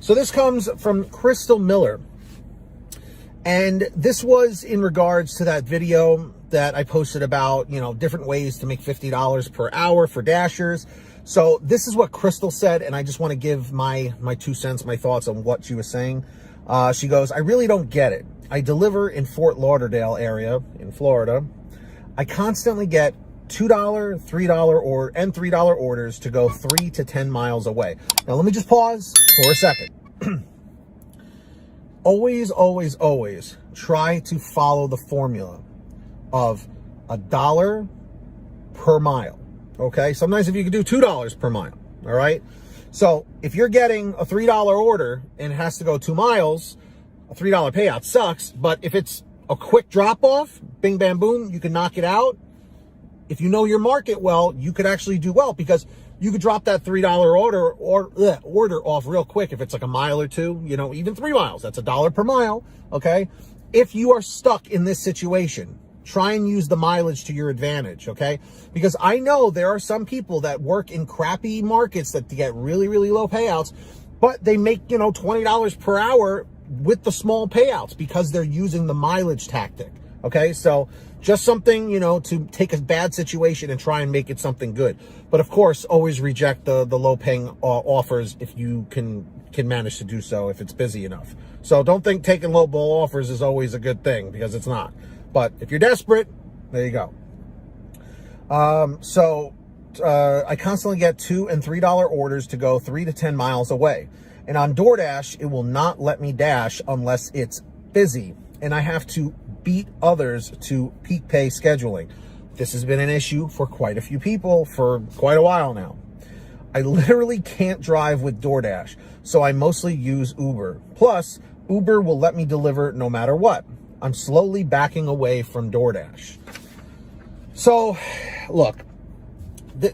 So this comes from Crystal Miller. And this was in regards to that video that I posted about, you know, different ways to make $50 per hour for Dashers. So this is what Crystal said, and I just want to give my 2 cents, my thoughts on what she was saying. She goes, I really don't get it. I deliver in Fort Lauderdale area in Florida. I constantly get $2, $3 and $3 orders to go 3 to 10 miles away. Now let me just pause for a second. Always, always, always try to follow the formula of $1 per mile. Okay, sometimes if you can do $2 per mile, all right? So if you're getting a $3 order and it has to go 2 miles, a $3 payout sucks. But if it's a quick drop off, bing, bam, boom, you can knock it out. If you know your market well, you could actually do well, because you could drop that $3 order off real quick. If it's like a mile or two, you know, even 3 miles, that's $1 per mile. Okay. If you are stuck in this situation, try and use the mileage to your advantage. Okay. Because I know there are some people that work in crappy markets that get really, really low payouts, but they make, you know, $20 per hour with the small payouts because they're using the mileage tactic. Okay. So just something, you know, to take a bad situation and try and make it something good. But of course, always reject the low paying offers if you can manage to do so, if it's busy enough. So don't think taking low ball offers is always a good thing, because it's not. But if you're desperate, there you go. I constantly get $2 and $3 orders to go 3 to 10 miles away. And on DoorDash, it will not let me dash unless it's busy, and I have to beat others to peak pay scheduling. This has been an issue for quite a few people for quite a while now. I literally can't drive with DoorDash, so I mostly use Uber. Plus, Uber will let me deliver no matter what. I'm slowly backing away from DoorDash. So, look,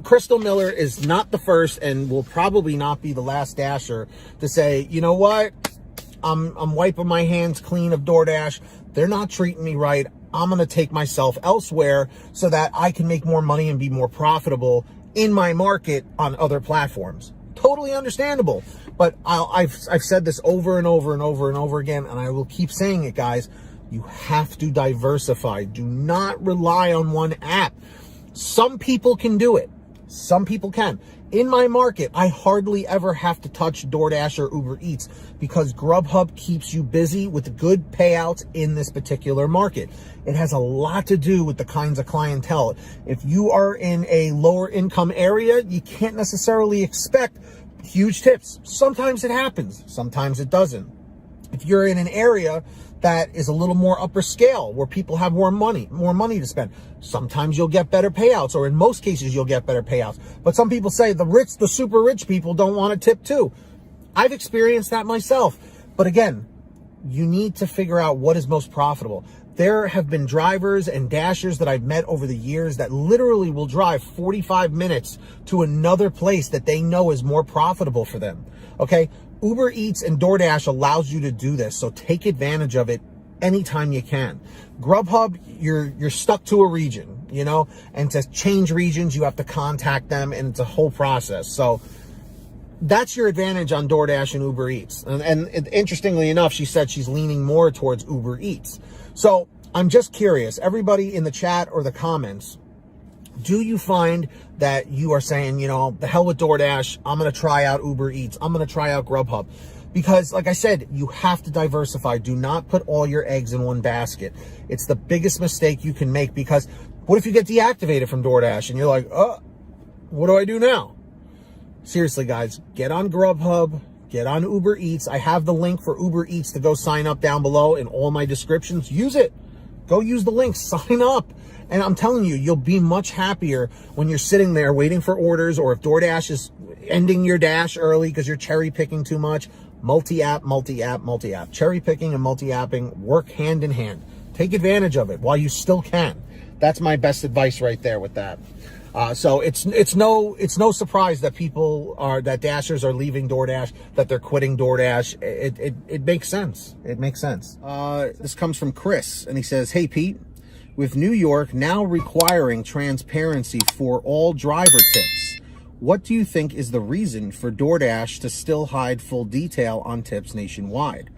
Crystal Miller is not the first and will probably not be the last Dasher to say, you know what, I'm wiping my hands clean of DoorDash. They're not treating me right. I'm going to take myself elsewhere so that I can make more money and be more profitable in my market on other platforms. Totally understandable. But I've said this over and over and over and over again, and I will keep saying it, guys. You have to diversify. Do not rely on one app. Some people can do it. Some people can. In my market, I hardly ever have to touch DoorDash or Uber Eats because GrubHub keeps you busy with good payouts in this particular market. It has a lot to do with the kinds of clientele. If you are in a lower income area, you can't necessarily expect huge tips. Sometimes it happens. Sometimes it doesn't. If you're in an area that is a little more upper scale, where people have more money to spend, sometimes you'll get better payouts, or in most cases you'll get better payouts. But some people say the super rich people don't want to tip too. I've experienced that myself. But again, you need to figure out what is most profitable. There have been drivers and dashers that I've met over the years that literally will drive 45 minutes to another place that they know is more profitable for them. Okay? Uber Eats and DoorDash allows you to do this, so take advantage of it anytime you can. GrubHub, you're stuck to a region, you know, and to change regions, you have to contact them, and it's a whole process. So that's your advantage on DoorDash and Uber Eats. And interestingly enough, she said she's leaning more towards Uber Eats. So I'm just curious, everybody in the chat or the comments, do you find that you are saying, you know, the hell with DoorDash, I'm going to try out Uber Eats, I'm going to try out GrubHub? Because like I said, you have to diversify. Do not put all your eggs in one basket. It's the biggest mistake you can make, because what if you get deactivated from DoorDash and you're like, oh, what do I do now? Seriously, guys, get on GrubHub, get on Uber Eats. I have the link for Uber Eats to go sign up down below in all my descriptions. Use it. Go use the link, sign up. And I'm telling you, you'll be much happier when you're sitting there waiting for orders, or if DoorDash is ending your dash early because you're cherry picking too much. Multi-app, multi-app, multi-app. Cherry picking and multi-apping work hand in hand. Take advantage of it while you still can. That's my best advice right there with that. So it's no surprise that that dashers are leaving DoorDash, that they're quitting DoorDash. It makes sense. It makes sense. This comes from Chris, and he says, "Hey Pete, with New York now requiring transparency for all driver tips, What do you think is the reason for DoorDash to still hide full detail on tips nationwide?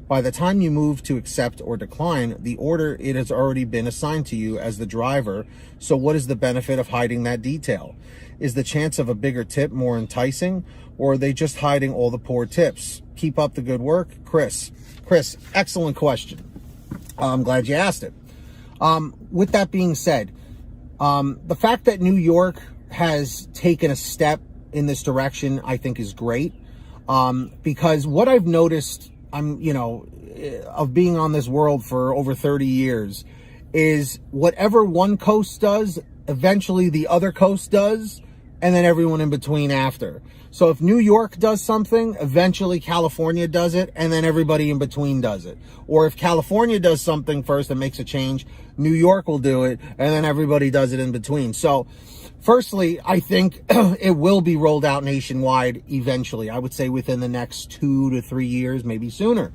By the time you move to accept or decline the order, it has already been assigned to you as the driver. So what is the benefit of hiding that detail? Is the chance of a bigger tip more enticing, or are they just hiding all the poor tips? Keep up the good work, Chris. Chris, excellent question. I'm glad you asked it. With that being said, the fact that New York has taken a step in this direction, I think is great. Because what I've noticed, of being on this world for over 30 years, is whatever one coast does, eventually the other coast does, and then everyone in between after. So if New York does something, eventually California does it, and then everybody in between does it. Or if California does something first and makes a change, New York will do it, and then everybody does it in between. So firstly, I think it will be rolled out nationwide eventually. I would say within the next 2 to 3 years, maybe sooner.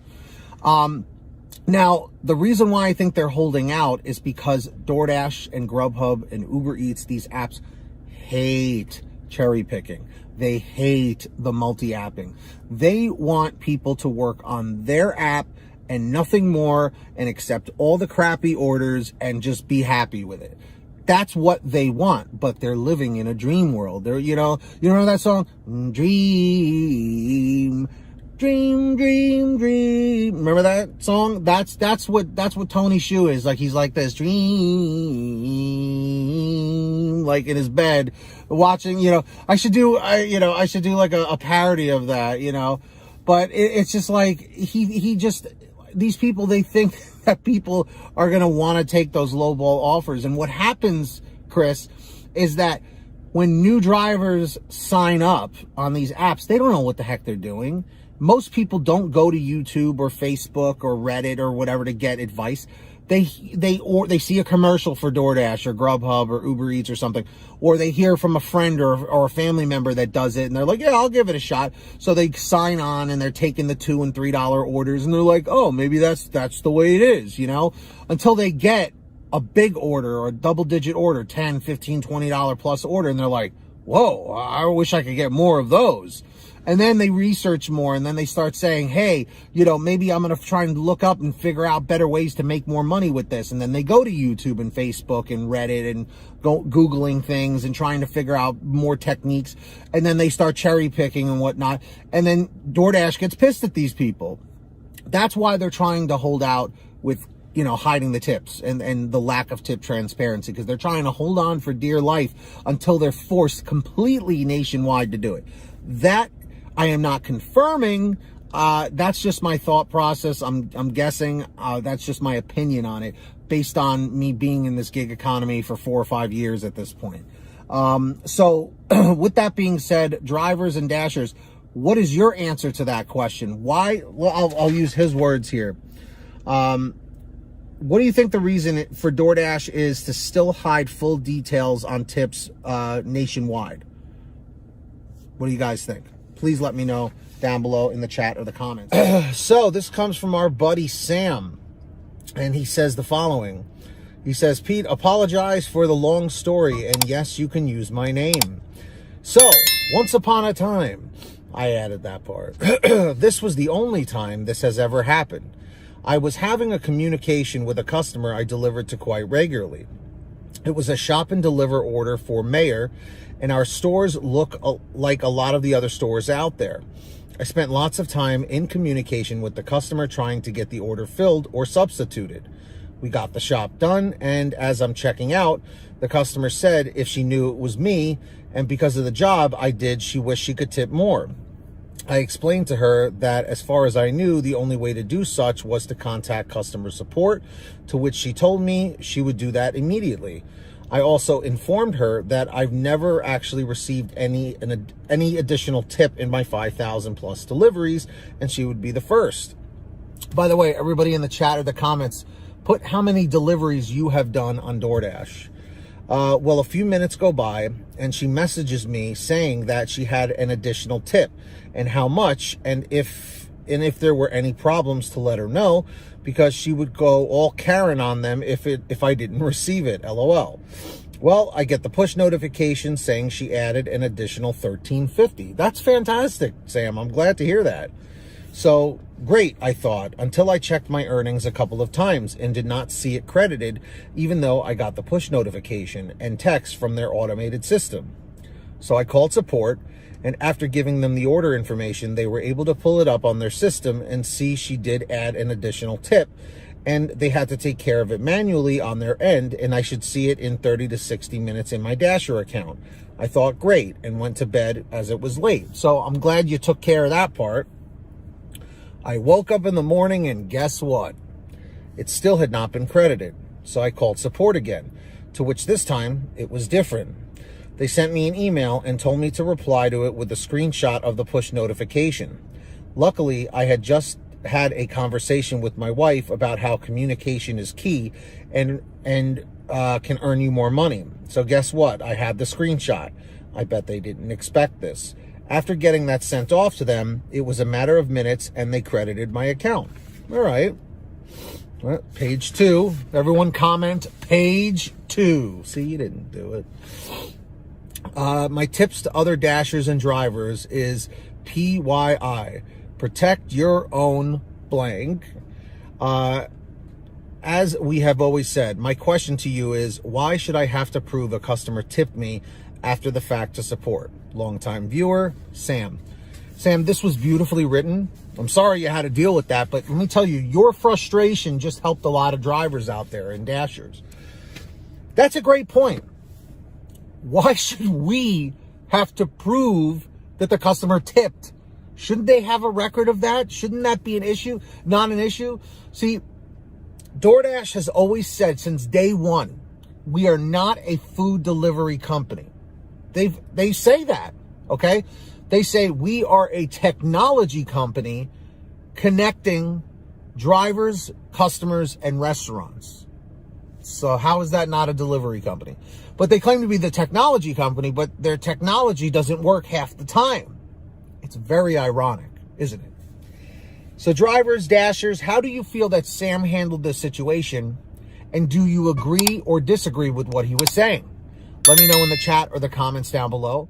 Now, the reason why I think they're holding out is because DoorDash and GrubHub and UberEATS, these apps, hate cherry picking. They hate the multi-apping. They want people to work on their app and nothing more, and accept all the crappy orders and just be happy with it. That's what they want, but they're living in a dream world. They're, you know that song? Dream, dream, dream, dream. Remember that song? That's what Tony Shu is. Like, he's like this, dream, like in his bed, watching, I should do like a parody of that, but it's just like, these people, they think that people are going to want to take those lowball offers. And what happens, Chris, is that when new drivers sign up on these apps, they don't know what the heck they're doing. Most people don't go to YouTube or Facebook or Reddit or whatever to get advice. They see a commercial for DoorDash or GrubHub or Uber Eats or something, or they hear from a friend or a family member that does it, and they're like, yeah, I'll give it a shot. So they sign on, and they're taking the $2 and $3 orders, and they're like, oh, maybe that's the way it is, until they get a big order or a double-digit order, $10, $15, $20 plus order, and they're like, whoa, I wish I could get more of those. And then they research more, and then they start saying, hey, maybe I'm going to try and look up and figure out better ways to make more money with this. And then they go to YouTube and Facebook and Reddit and go Googling things and trying to figure out more techniques. And then they start cherry picking and whatnot. And then DoorDash gets pissed at these people. That's why they're trying to hold out with, hiding the tips and the lack of tip transparency, because they're trying to hold on for dear life until they're forced completely nationwide to do it. That I am not confirming. That's just my thought process. I'm guessing. That's just my opinion on it, based on me being in this gig economy for 4 or 5 years at this point. So with that being said, drivers and dashers, what is your answer to that question? Why? Well, I'll use his words here. What do you think the reason for DoorDash is to still hide full details on tips nationwide? What do you guys think? Please let me know down below in the chat or the comments. So this comes from our buddy Sam, and he says the following. He says, Pete, apologize for the long story, and yes, you can use my name. So, once upon a time, I added that part. This was the only time this has ever happened. I was having a communication with a customer I delivered to quite regularly. It was a shop and deliver order for Mayor, and our stores look like a lot of the other stores out there. I spent lots of time in communication with the customer trying to get the order filled or substituted. We got the shop done, and as I'm checking out, the customer said if she knew it was me, and because of the job I did, she wished she could tip more. I explained to her that as far as I knew, the only way to do such was to contact customer support, to which she told me she would do that immediately. I also informed her that I've never actually received any additional tip in my 5,000 plus deliveries, and she would be the first. By the way, everybody in the chat or the comments, put how many deliveries you have done on DoorDash. Well, a few minutes go by, and she messages me saying that she had an additional tip, and how much, and if there were any problems to let her know, because she would go all Karen on them if I didn't receive it, LOL. Well, I get the push notification saying she added an additional $13.50. That's fantastic, Sam. I'm glad to hear that. So, great, I thought, until I checked my earnings a couple of times and did not see it credited, even though I got the push notification and text from their automated system. So I called support, and after giving them the order information, they were able to pull it up on their system and see she did add an additional tip, and they had to take care of it manually on their end, and I should see it in 30 to 60 minutes in my Dasher account. I thought, great, and went to bed as it was late. So I'm glad you took care of that part. I woke up in the morning, and guess what? It still had not been credited. So I called support again, to which this time it was different. They sent me an email and told me to reply to it with a screenshot of the push notification. Luckily, I had just had a conversation with my wife about how communication is key and can earn you more money. So guess what? I had the screenshot. I bet they didn't expect this. After getting that sent off to them, it was a matter of minutes and they credited my account. All right. Well, page 2. Everyone comment page 2. See, you didn't do it. My tips to other Dashers and drivers is PYI. Protect your own blank. As we have always said, my question to you is, why should I have to prove a customer tipped me after the fact to support? Longtime viewer, Sam. Sam, this was beautifully written. I'm sorry you had to deal with that, but let me tell you, your frustration just helped a lot of drivers out there and Dashers. That's a great point. Why should we have to prove that the customer tipped? Shouldn't they have a record of that? Shouldn't that be an issue? Not an issue? See, DoorDash has always said since day one, we are not a food delivery company. They say that, okay? They say we are a technology company connecting drivers, customers, and restaurants. So how is that not a delivery company? But they claim to be the technology company, but their technology doesn't work half the time. It's very ironic, isn't it? So drivers, Dashers, how do you feel that Sam handled this situation? And do you agree or disagree with what he was saying? Let me know in the chat or the comments down below.